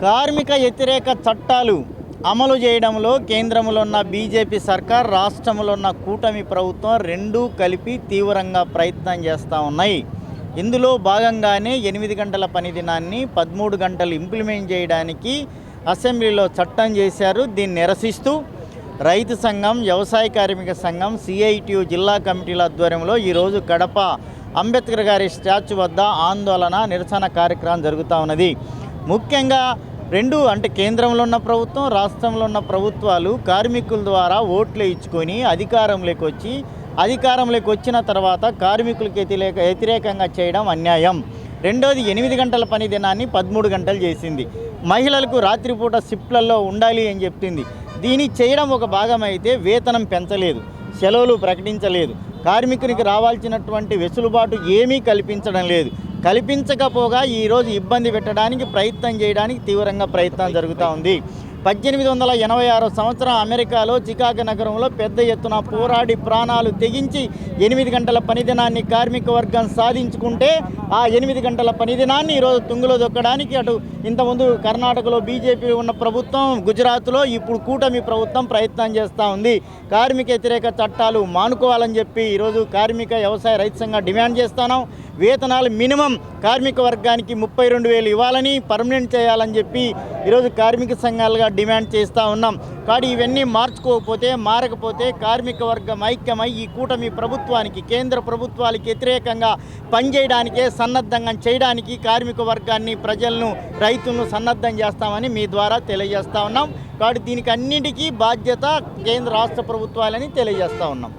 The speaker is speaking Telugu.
కార్మిక వ్యతిరేక చట్టాలు అమలు చేయడంలో కేంద్రంలో ఉన్న బీజేపీ సర్కార్, రాష్ట్రంలో ఉన్న కూటమి ప్రభుత్వం రెండూ కలిపి తీవ్రంగా ప్రయత్నం చేస్తూ ఉన్నాయి. ఇందులో భాగంగానే 8 గంటల పని దినాన్ని 13 గంటలు ఇంప్లిమెంట్ చేయడానికి అసెంబ్లీలో చట్టం చేశారు. దీన్ని నిరసిస్తూ రైతు సంఘం, వ్యవసాయ కార్మిక సంఘం, సిఐటియు జిల్లా కమిటీల ఆధ్వర్యంలో ఈరోజు కడప అంబేద్కర్ గారి స్టాచ్యూ వద్ద ఆందోళన, నిరసన కార్యక్రమం జరుగుతూ ఉన్నది. ముఖ్యంగా రెండు అంటే కేంద్రంలో ఉన్న ప్రభుత్వం, రాష్ట్రంలో ఉన్న ప్రభుత్వాలు కార్మికుల ద్వారా ఓట్లు ఇచ్చుకొని అధికారంలోకి వచ్చిన తర్వాత కార్మికులకు వ్యతిరేకంగా చేయడం అన్యాయం. రెండోది 8 గంటల పని దినాన్ని 13 గంటలు చేసింది. మహిళలకు రాత్రిపూట షిఫ్ట్లలో ఉండాలి అని చెప్పింది. దీన్ని చేయడం ఒక భాగం అయితే వేతనం పెంచలేదు, సెలవులు ప్రకటించలేదు, కార్మికునికి రావాల్సినటువంటి వెసులుబాటు ఏమీ కల్పించడం లేదు. కల్పించకపోగా ఈరోజు ఇబ్బంది పెట్టడానికి, ప్రయత్నం చేయడానికి తీవ్రంగా ప్రయత్నం జరుగుతూ ఉంది. 1886 సంవత్సరం అమెరికాలో చికాగో నగరంలో పెద్ద ఎత్తున పోరాడి ప్రాణాలు తెగించి 8 గంటల పని దినాన్ని కార్మిక వర్గం సాధించుకుంటే ఆ 8 గంటల పని దినాన్ని ఈరోజు తుంగులో దొక్కడానికి అటు ఇంతకుముందు కర్ణాటకలో బీజేపీ ఉన్న ప్రభుత్వం, గుజరాత్లో ఇప్పుడు కూటమి ప్రభుత్వం ప్రయత్నం చేస్తూ ఉంది. కార్మిక వ్యతిరేక చట్టాలు మానుకోవాలని చెప్పి ఈరోజు కార్మిక, వ్యవసాయ, రైతు సంఘం డిమాండ్ చేస్తున్నాం. వేతనాలు మినిమం కార్మిక వర్గానికి 32,000 ఇవ్వాలని, పర్మనెంట్ చేయాలని చెప్పి ఈరోజు కార్మిక సంఘాలుగా డిమాండ్ చేస్తూ ఉన్నాం. కానీ ఇవన్నీ మారకపోతే కార్మిక వర్గం ఐక్యమై ఈ కూటమి ప్రభుత్వానికి, కేంద్ర ప్రభుత్వాలకు వ్యతిరేకంగా పనిచేయడానికే సన్నద్ధంగా చేయడానికి కార్మిక వర్గాన్ని, ప్రజలను, రైతులను సన్నద్ధం చేస్తామని మీ ద్వారా తెలియజేస్తూ ఉన్నాం. కాబట్టి దీనికి అన్నిటికీ బాధ్యత కేంద్ర రాష్ట్ర ప్రభుత్వాలని తెలియజేస్తూ ఉన్నాం.